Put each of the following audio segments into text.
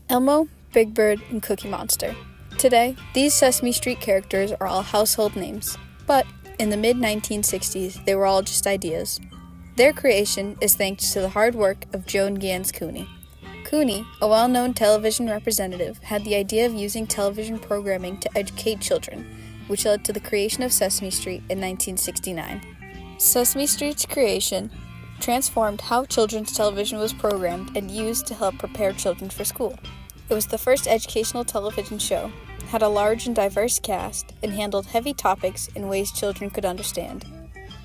Elmo, Big Bird, and Cookie Monster. Today, these Sesame Street characters are all household names, but in the mid-1960s, they were all just ideas. Their creation is thanks to the hard work of Joan Gans Cooney. Cooney, a well-known television representative, had the idea of using television programming to educate children, which led to the creation of Sesame Street in 1969. Sesame Street's creation transformed how children's television was programmed and used to help prepare children for school. It was the first educational television show, had a large and diverse cast, and handled heavy topics in ways children could understand.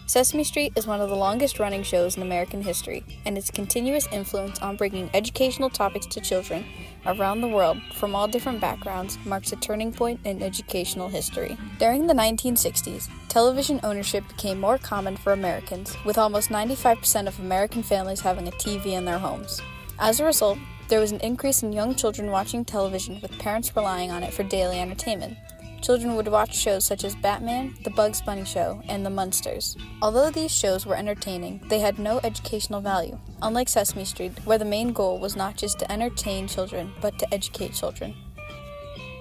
Sesame Street is one of the longest-running shows in American history, and its continuous influence on bringing educational topics to children around the world from all different backgrounds marks a turning point in educational history. During the 1960s, television ownership became more common for Americans, with almost 95% of American families having a TV in their homes. As a result, there was an increase in young children watching television, with parents relying on it for daily entertainment. Children would watch shows such as Batman, The Bugs Bunny Show, and The Munsters. Although these shows were entertaining, they had no educational value, unlike Sesame Street, where the main goal was not just to entertain children, but to educate children.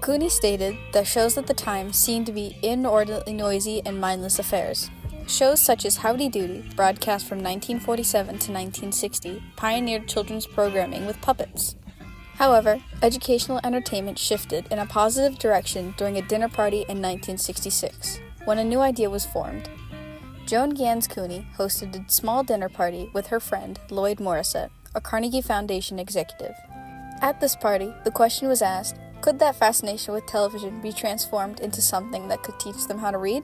Cooney stated that shows at the time seemed to be inordinately noisy and mindless affairs. Shows such as Howdy Doody, broadcast from 1947 to 1960, pioneered children's programming with puppets. However, educational entertainment shifted in a positive direction during a dinner party in 1966, when a new idea was formed. Joan Gans Cooney hosted a small dinner party with her friend Lloyd Morissette, a Carnegie Foundation executive. At this party, the question was asked, could that fascination with television be transformed into something that could teach them how to read?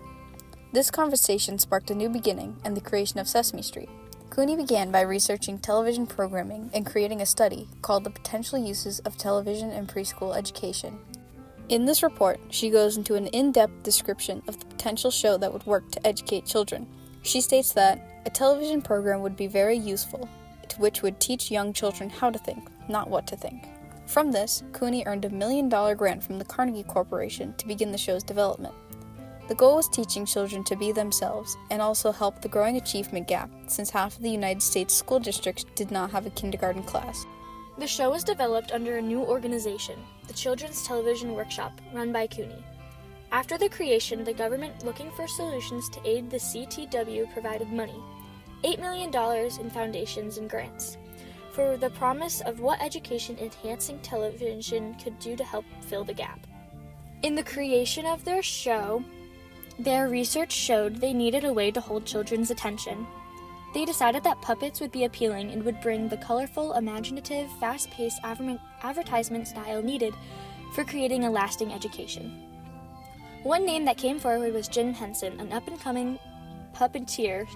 This conversation sparked a new beginning and the creation of Sesame Street. Cooney began by researching television programming and creating a study called The Potential Uses of Television in Preschool Education. In this report, she goes into an in-depth description of the potential show that would work to educate children. She states that a television program would be very useful, which would teach young children how to think, not what to think. From this, Cooney earned a $1 million grant from the Carnegie Corporation to begin the show's development. The goal was teaching children to be themselves and also help the growing achievement gap, since half of the United States school districts did not have a kindergarten class. The show was developed under a new organization, the Children's Television Workshop, run by Cooney. After the creation, the government, looking for solutions to aid the CTW, provided money, $8 million in foundations and grants, for the promise of what education-enhancing television could do to help fill the gap. In the creation of their show, their research showed they needed a way to hold children's attention. They decided that puppets would be appealing and would bring the colorful, imaginative, fast-paced advertisement style needed for creating a lasting education. One name that came forward was Jim Henson, an up-and-coming puppeteer,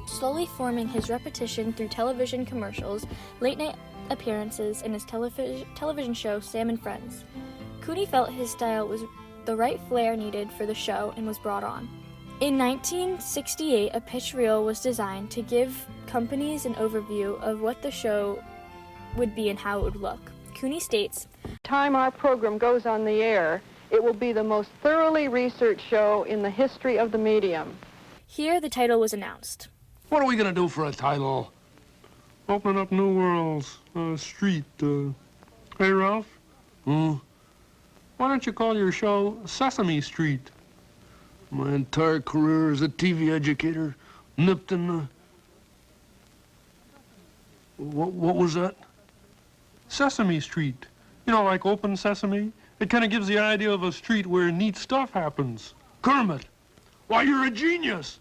slowly forming his reputation through television commercials, late-night appearances, and his television show Sam and Friends. Cooney felt his style was the right flair needed for the show and was brought on. In 1968, a pitch reel was designed to give companies an overview of what the show would be and how it would look. Cooney states, "Time our program goes on the air, it will be the most thoroughly researched show in the history of the medium." Here the title was announced. What are we going to do for a title? Open up new worlds. Street. Hey, Ralph? Why don't you call your show Sesame Street? My entire career as a TV educator nipped in the... What was that? Sesame Street. You know, like Open Sesame? It kind of gives the idea of a street where neat stuff happens. Kermit, why, you're a genius!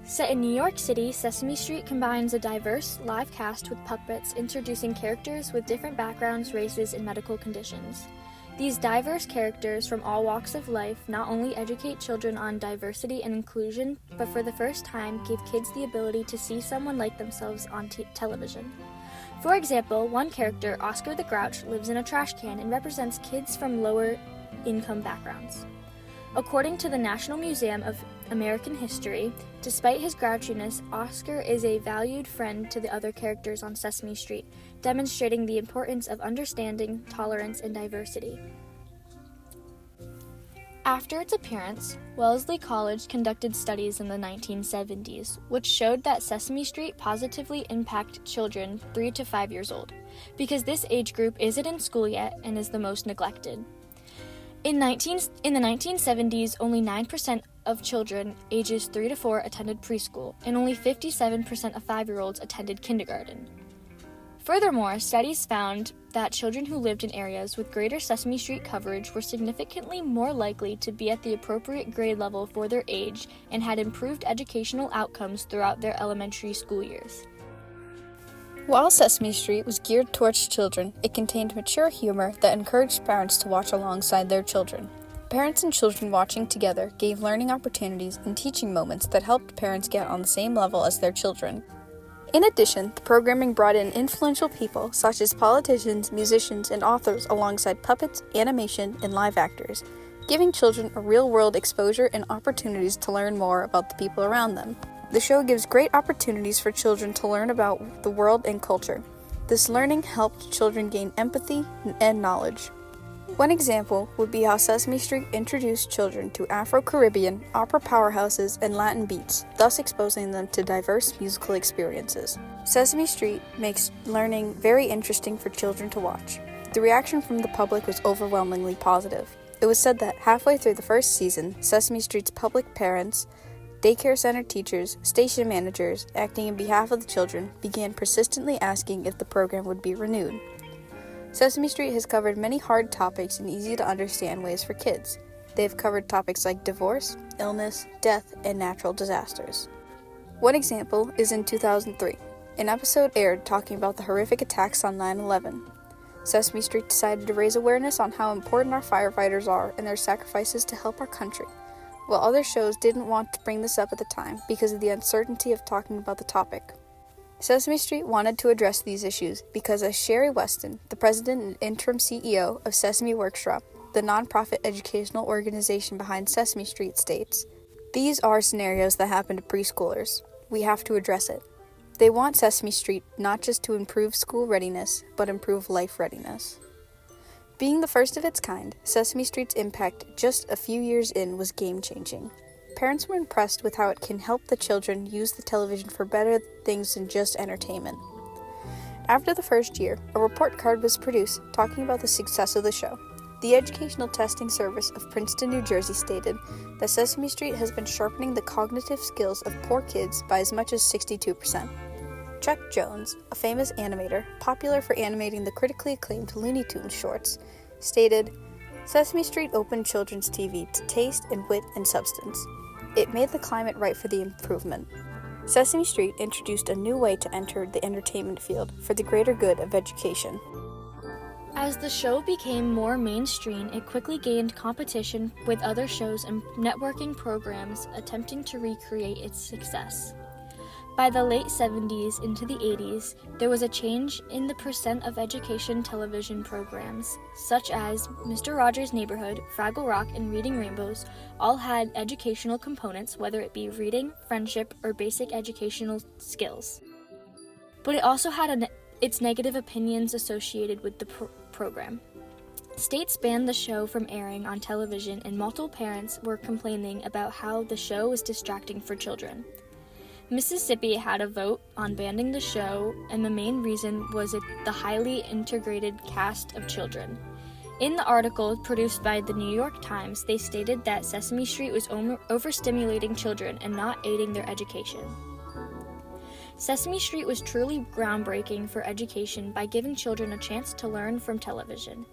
Set in New York City, Sesame Street combines a diverse live cast with puppets introducing characters with different backgrounds, races, and medical conditions. These diverse characters from all walks of life not only educate children on diversity and inclusion, but for the first time give kids the ability to see someone like themselves on television. For example, one character, Oscar the Grouch, lives in a trash can and represents kids from lower income backgrounds. According to the National Museum of American History, despite his grouchiness, Oscar is a valued friend to the other characters on Sesame Street, demonstrating the importance of understanding, tolerance, and diversity. After its appearance, Wellesley College conducted studies in the 1970s, which showed that Sesame Street positively impacted children 3 to 5 years old, because this age group isn't in school yet and is the most neglected. In the 1970s, only 9% of children ages 3 to 4 attended preschool, and only 57% of 5-year-olds attended kindergarten. Furthermore, studies found that children who lived in areas with greater Sesame Street coverage were significantly more likely to be at the appropriate grade level for their age and had improved educational outcomes throughout their elementary school years. While Sesame Street was geared towards children, it contained mature humor that encouraged parents to watch alongside their children. Parents and children watching together gave learning opportunities and teaching moments that helped parents get on the same level as their children. In addition, the programming brought in influential people such as politicians, musicians, and authors alongside puppets, animation, and live actors, giving children a real-world exposure and opportunities to learn more about the people around them. The show gives great opportunities for children to learn about the world and culture. This learning helped children gain empathy and knowledge. One example would be how Sesame Street introduced children to Afro-Caribbean, opera powerhouses, and Latin beats, thus exposing them to diverse musical experiences. Sesame Street makes learning very interesting for children to watch. The reaction from the public was overwhelmingly positive. It was said that halfway through the first season, Sesame Street's public parents, daycare center teachers, station managers, acting in behalf of the children, began persistently asking if the program would be renewed. Sesame Street has covered many hard topics in easy-to-understand ways for kids. They have covered topics like divorce, illness, death, and natural disasters. One example is in 2003. An episode aired talking about the horrific attacks on 9/11. Sesame Street decided to raise awareness on how important our firefighters are and their sacrifices to help our country, while other shows didn't want to bring this up at the time because of the uncertainty of talking about the topic. Sesame Street wanted to address these issues because, as Sherry Weston, the president and interim CEO of Sesame Workshop, the nonprofit educational organization behind Sesame Street, states, "These are scenarios that happen to preschoolers. We have to address it." They want Sesame Street not just to improve school readiness, but improve life readiness. Being the first of its kind, Sesame Street's impact just a few years in was game-changing. Parents were impressed with how it can help the children use the television for better things than just entertainment. After the first year, a report card was produced talking about the success of the show. The Educational Testing Service of Princeton, New Jersey stated that Sesame Street has been sharpening the cognitive skills of poor kids by as much as 62%. Chuck Jones, a famous animator, popular for animating the critically acclaimed Looney Tunes shorts, stated, "Sesame Street opened children's TV to taste and wit and substance. It made the climate right for the improvement. Sesame Street introduced a new way to enter the entertainment field for the greater good of education." As the show became more mainstream, it quickly gained competition with other shows and networking programs attempting to recreate its success. By the late 70s into the 80s, there was a change in the percent of education television programs, such as Mr. Rogers' Neighborhood, Fraggle Rock, and Reading Rainbows, all had educational components, whether it be reading, friendship, or basic educational skills. But it also had its negative opinions associated with the program. States banned the show from airing on television, and multiple parents were complaining about how the show was distracting for children. Mississippi had a vote on banning the show, and the main reason was the highly integrated cast of children. In the article produced by the New York Times, they stated that Sesame Street was overstimulating children and not aiding their education. Sesame Street was truly groundbreaking for education by giving children a chance to learn from television.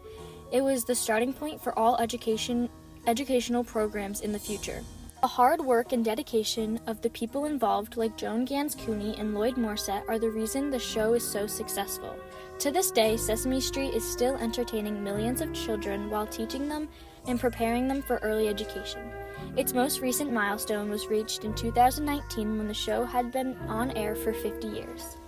It was the starting point for all educational programs in the future. The hard work and dedication of the people involved, like Joan Gans Cooney and Lloyd Morset, are the reason the show is so successful. To this day, Sesame Street is still entertaining millions of children while teaching them and preparing them for early education. Its most recent milestone was reached in 2019 when the show had been on air for 50 years.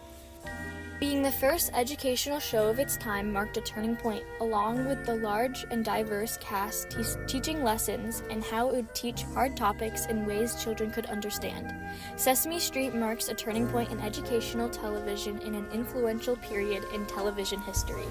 Being the first educational show of its time marked a turning point, along with the large and diverse cast teaching lessons and how it would teach hard topics in ways children could understand. Sesame Street marks a turning point in educational television in an influential period in television history.